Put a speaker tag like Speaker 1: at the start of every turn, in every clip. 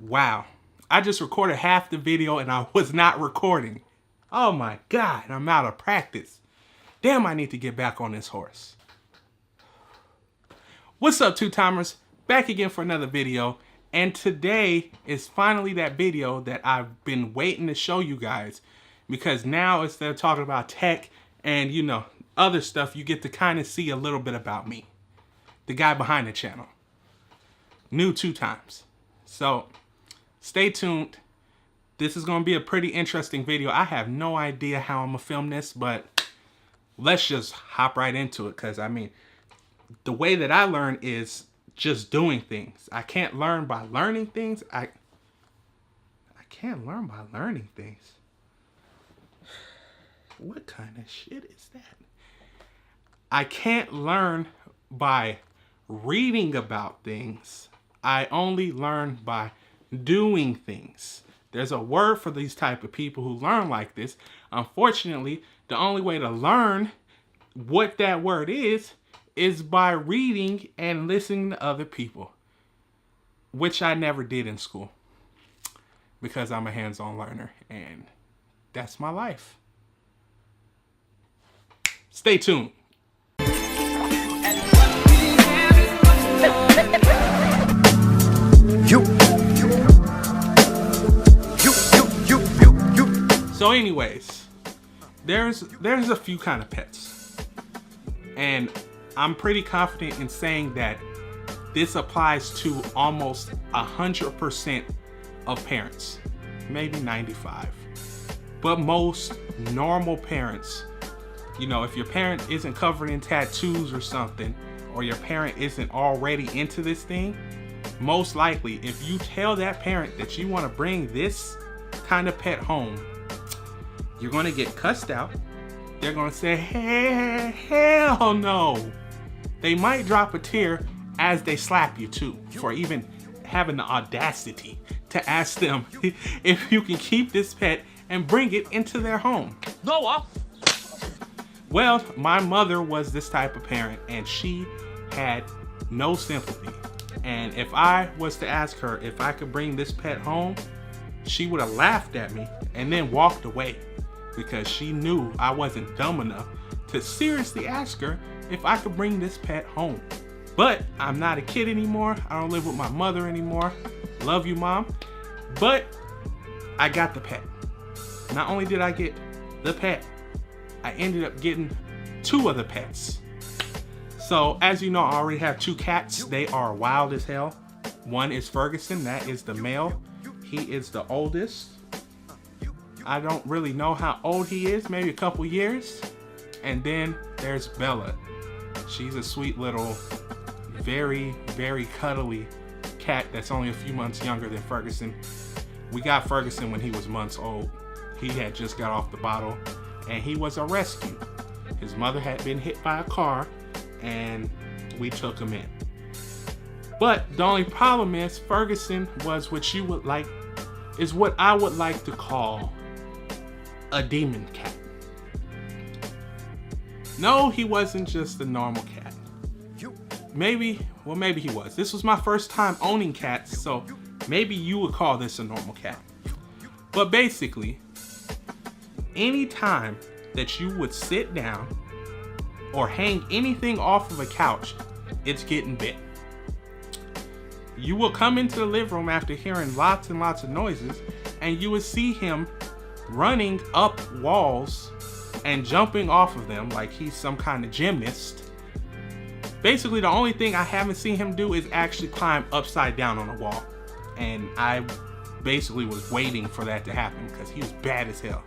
Speaker 1: Wow, I just recorded half the video and I was not recording. Oh my God, I'm out of practice. Damn, I need to get back on this horse. What's up, two-timers? Back again for another video. And today is finally that video that I've been waiting to show you guys. Because now, instead of talking about tech and, you know, other stuff, you get to kind of see a little bit about me. The guy behind the channel. New two times. So, stay tuned. This is going to be a pretty interesting video. I have no idea how I'm going to film this, but let's just hop right into it. Because, I mean, the way that I learn is just doing things. I can't learn by learning things. I can't learn by learning things. What kind of shit is that? I can't learn by reading about things. I only learn by doing things. There's a word for these type of people who learn like this. Unfortunately, the only way to learn what that word is by reading and listening to other people, which I never did in school because I'm a hands-on learner and that's my life. Stay tuned. So anyways, there's a few kind of pets. And I'm pretty confident in saying that this applies to almost 100% of parents, maybe 95. But most normal parents, you know, if your parent isn't covered in tattoos or something, or your parent isn't already into this thing, most likely, if you tell that parent that you want to bring this kind of pet home, you're going to get cussed out. They're going to say, hey, hell no. They might drop a tear as they slap you too, for even having the audacity to ask them if you can keep this pet and bring it into their home. Noah. Well, my mother was this type of parent and she had no sympathy. And if I was to ask her if I could bring this pet home, she would have laughed at me and then walked away because she knew I wasn't dumb enough to seriously ask her if I could bring this pet home. But I'm not a kid anymore. I don't live with my mother anymore. Love you, Mom. But I got the pet. Not only did I get the pet, I ended up getting 2 other pets. So as you know, I already have 2 cats. They are wild as hell. One is Ferguson, that is the male. He is the oldest. I don't really know how old he is, maybe a couple years. And then there's Bella. She's a sweet little, very, very cuddly cat that's only a few months younger than Ferguson. We got Ferguson when he was months old. He had just got off the bottle and he was a rescue. His mother had been hit by a car and we took him in. But the only problem is Ferguson was what you would like, is what I would like to call a demon cat. No, he wasn't just a normal cat. Maybe he was. This was my first time owning cats, so maybe you would call this a normal cat. But basically, any time that you would sit down or hang anything off of a couch, it's getting bit. You will come into the living room after hearing lots and lots of noises, and you will see him running up walls and jumping off of them like he's some kind of gymnast. Basically, the only thing I haven't seen him do is actually climb upside down on a wall. And I basically was waiting for that to happen because he was bad as hell.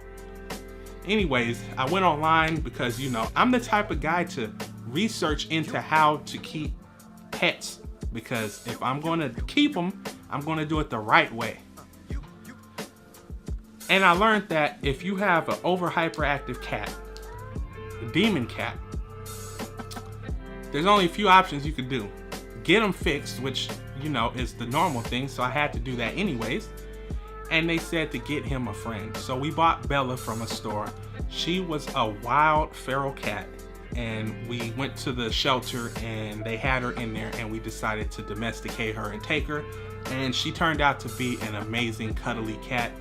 Speaker 1: Anyways, I went online because, you know, I'm the type of guy to research into how to keep pets. Because if I'm going to keep them, I'm going to do it the right way. And I learned that if you have an over hyperactive cat, a demon cat, there's only a few options you could do. Get them fixed, which, you know, is the normal thing, so I had to do that anyways. And they said to get him a friend. So we bought Bella from a store. She was a wild feral cat. And we went to the shelter and they had her in there and we decided to domesticate her and take her And she turned out to be an amazing cuddly cat.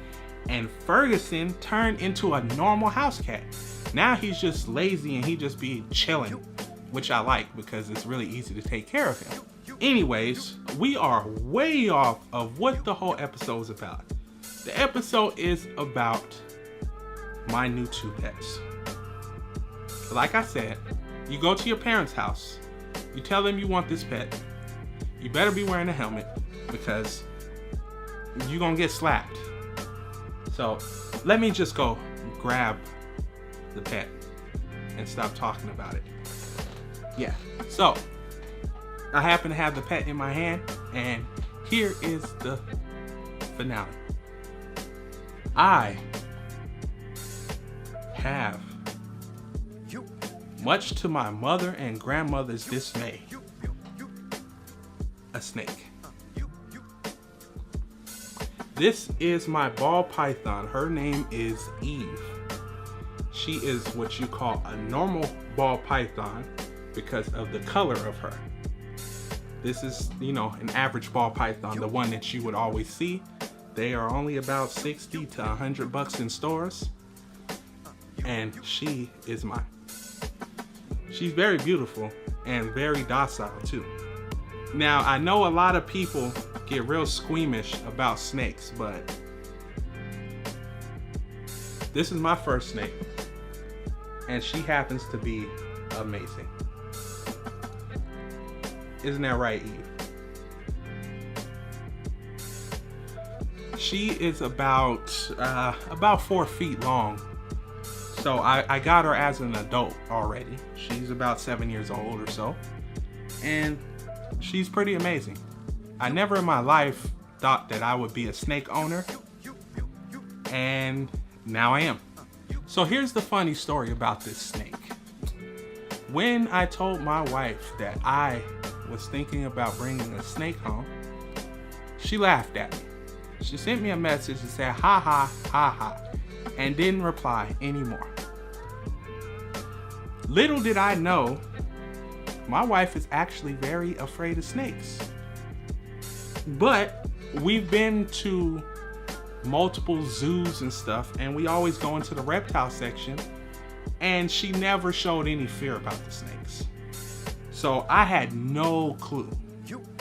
Speaker 1: And Ferguson turned into a normal house cat. Now he's just lazy and he just be chilling, which I like because it's really easy to take care of him. Anyways, we are way off of what the whole episode is about. The episode is about my new 2 pets. Like I said, you go to your parents' house, you tell them you want this pet, you better be wearing a helmet because you're gonna get slapped. So let me just go grab the pet and stop talking about it. Yeah, so I happen to have the pet in my hand, and here is the finale. I have, much to my mother and grandmother's dismay, a snake. This is my ball python. Her name is Eve. She is what you call a normal ball python because of the color of her. This is, an average ball python, the one that you would always see. They are only about 60 to 100 bucks in stores. And she is mine. She's very beautiful and very docile too. Now, I know a lot of people get real squeamish about snakes, but this is my first snake, and she happens to be amazing. Isn't that right, Eve? She is about 4 feet long. So I got her as an adult already. She's about 7 years old or so. And she's pretty amazing. I never in my life thought that I would be a snake owner. And now I am. So here's the funny story about this snake. When I told my wife that I was thinking about bringing a snake home, she laughed at me. She sent me a message and said, ha ha, ha ha, and didn't reply anymore. Little did I know, my wife is actually very afraid of snakes. But we've been to multiple zoos and stuff, and we always go into the reptile section, and she never showed any fear about the snakes. So I had no clue.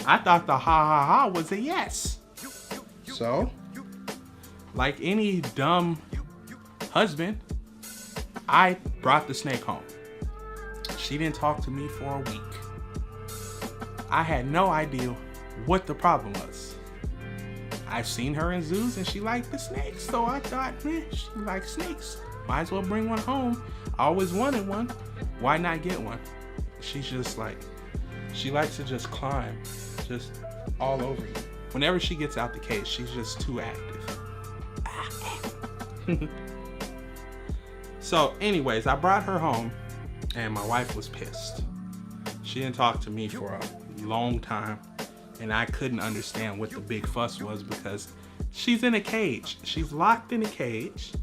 Speaker 1: I thought the ha ha ha was a yes. So, like any dumb husband, I brought the snake home. She didn't talk to me for a week. I had no idea what the problem was. I've seen her in zoos and she liked the snakes, so I thought, she likes snakes. Might as well bring one home. I always wanted one. Why not get one? She's just like, she likes to just climb just all over you. Whenever she gets out the cage, she's just too active. So anyways, I brought her home and my wife was pissed. She didn't talk to me for a long time, and I couldn't understand what the big fuss was because she's in a cage. She's locked in a cage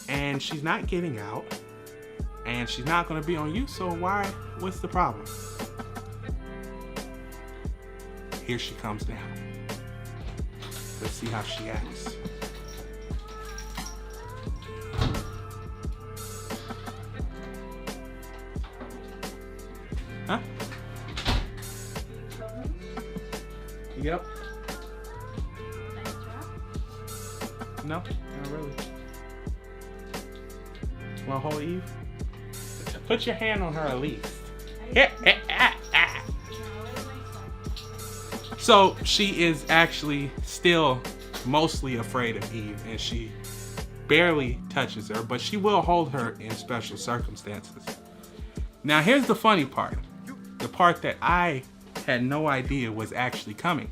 Speaker 1: and she's not getting out and she's not gonna be on you, so what's the problem? Here she comes now. Let's see how she acts. Huh? Yep. No, not really. Want to hold Eve? Put your hand on her at least. So she is actually still mostly afraid of Eve, and she barely touches her, but she will hold her in special circumstances. Now here's the funny part. The part that I had no idea was actually coming.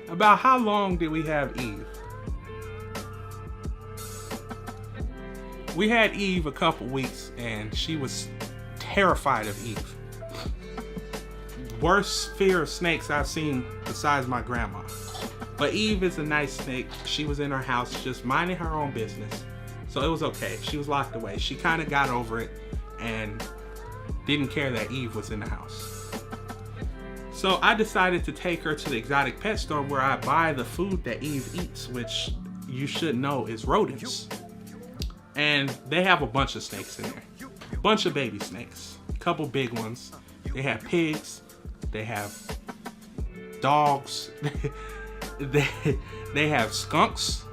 Speaker 1: About how long did we have Eve? We had Eve a couple weeks and she was terrified of Eve. Worst fear of snakes I've seen besides my grandma. But Eve is a nice snake. She was in her house just minding her own business. So it was okay. She was locked away. She kind of got over it and didn't care that Eve was in the house. So I decided to take her to the exotic pet store where I buy the food that Eve eats, which you should know is rodents. And they have a bunch of snakes in there. A bunch of baby snakes. A couple big ones. They have pigs. They have dogs. they have skunks.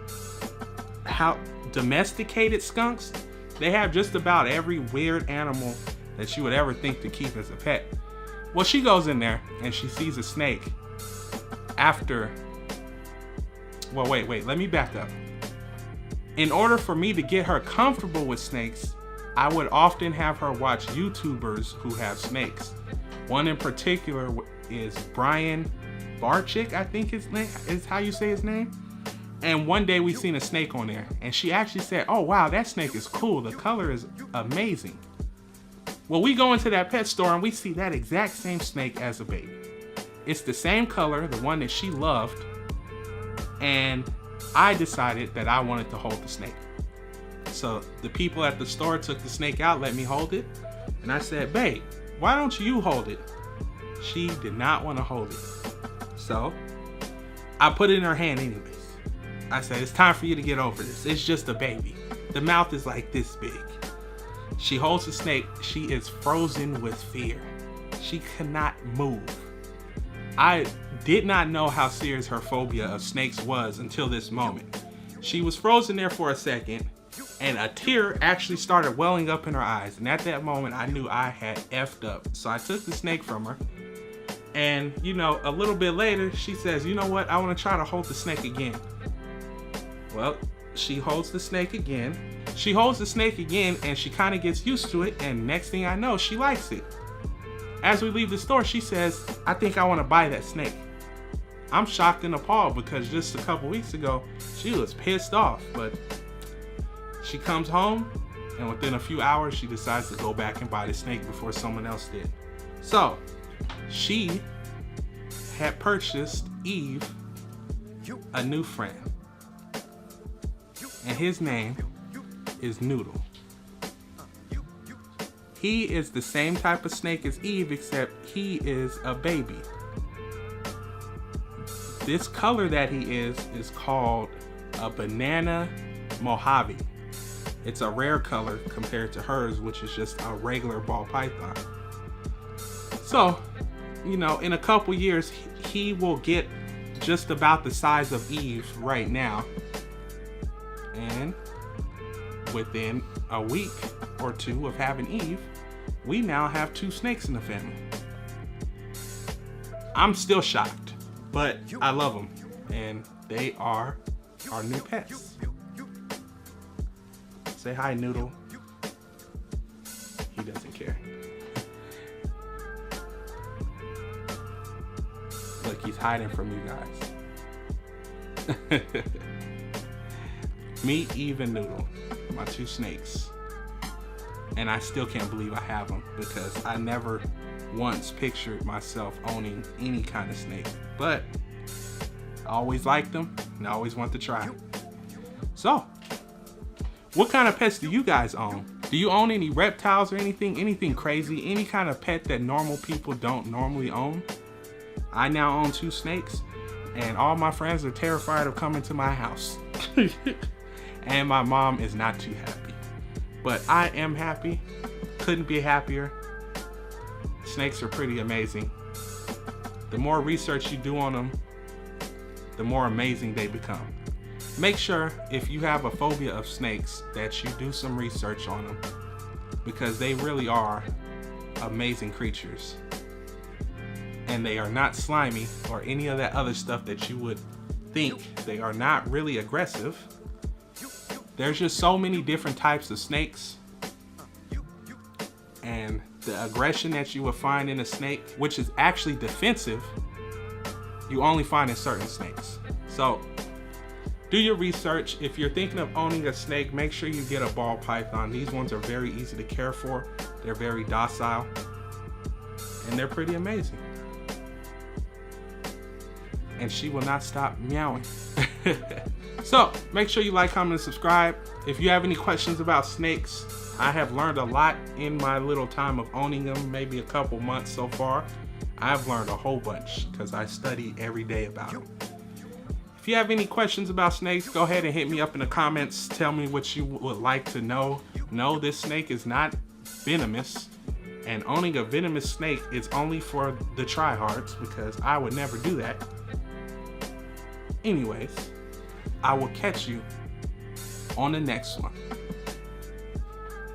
Speaker 1: How domesticated skunks. They have just about every weird animal that you would ever think to keep as a pet. Well, she goes in there and she sees a snake after... Well, wait, let me back up. In order for me to get her comfortable with snakes, I would often have her watch YouTubers who have snakes. One in particular is Brian Barczyk, I think his name is how you say his name. And one day we seen a snake on there and she actually said, "Oh wow, that snake is cool. The color is amazing." Well, we go into that pet store and we see that exact same snake as a baby. It's the same color, the one that she loved. And I decided that I wanted to hold the snake. So the people at the store took the snake out, let me hold it. And I said, "Babe, why don't you hold it?" She did not want to hold it. So I put it in her hand anyways. I said, "It's time for you to get over this. It's just a baby. The mouth is like this big." She holds the snake. She is frozen with fear. She cannot move. I did not know how serious her phobia of snakes was until this moment. She was frozen there for a second and a tear actually started welling up in her eyes. And at that moment, I knew I had effed up. So I took the snake from her. And, you know, a little bit later, she says, "You know what? I want to try to hold the snake again." Well, she holds the snake again. She holds the snake again and she kind of gets used to it. And next thing I know, she likes it. As we leave the store, she says, "I think I want to buy that snake." I'm shocked and appalled because just a couple weeks ago, she was pissed off. But she comes home and within a few hours, she decides to go back and buy the snake before someone else did. So she had purchased Eve a new friend. And his name is Noodle. He is the same type of snake as Eve, except he is a baby. This color that he is called a banana Mojave. It's a rare color compared to hers, which is just a regular ball python. So, you know, in a couple years, he will get just about the size of Eve right now. And within a week or two of having Eve, we now have 2 snakes in the family. I'm still shocked, but I love them, and they are our new pets. Say hi, Noodle. He doesn't care. Look, he's hiding from you guys. Meet Eve and Noodle, my 2 snakes. And I still can't believe I have them because I never once pictured myself owning any kind of snake. But I always liked them and I always want to try. So, what kind of pets do you guys own? Do you own any reptiles or anything crazy? Any kind of pet that normal people don't normally own? I now own 2 snakes and all my friends are terrified of coming to my house. And my mom is not too happy. But I am happy. Couldn't be happier. Snakes are pretty amazing. The more research you do on them, the more amazing they become. Make sure if you have a phobia of snakes that you do some research on them because they really are amazing creatures. And they are not slimy or any of that other stuff that you would think. They are not really aggressive. There's just so many different types of snakes. And the aggression that you would find in a snake, which is actually defensive, you only find in certain snakes. So do your research. If you're thinking of owning a snake, make sure you get a ball python. These ones are very easy to care for. They're very docile and they're pretty amazing. And she will not stop meowing. So make sure you like, comment, and subscribe. If you have any questions about snakes, I have learned a lot in my little time of owning them, maybe a couple months so far. I've learned a whole bunch because I study every day about it. If you have any questions about snakes, go ahead and hit me up in the comments. Tell me what you would like to know. No, this snake is not venomous. And owning a venomous snake is only for the tryhards, because I would never do that. Anyways, I will catch you on the next one.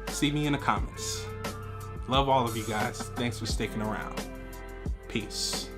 Speaker 1: See me in the comments. Love all of you guys. Thanks for sticking around. Peace.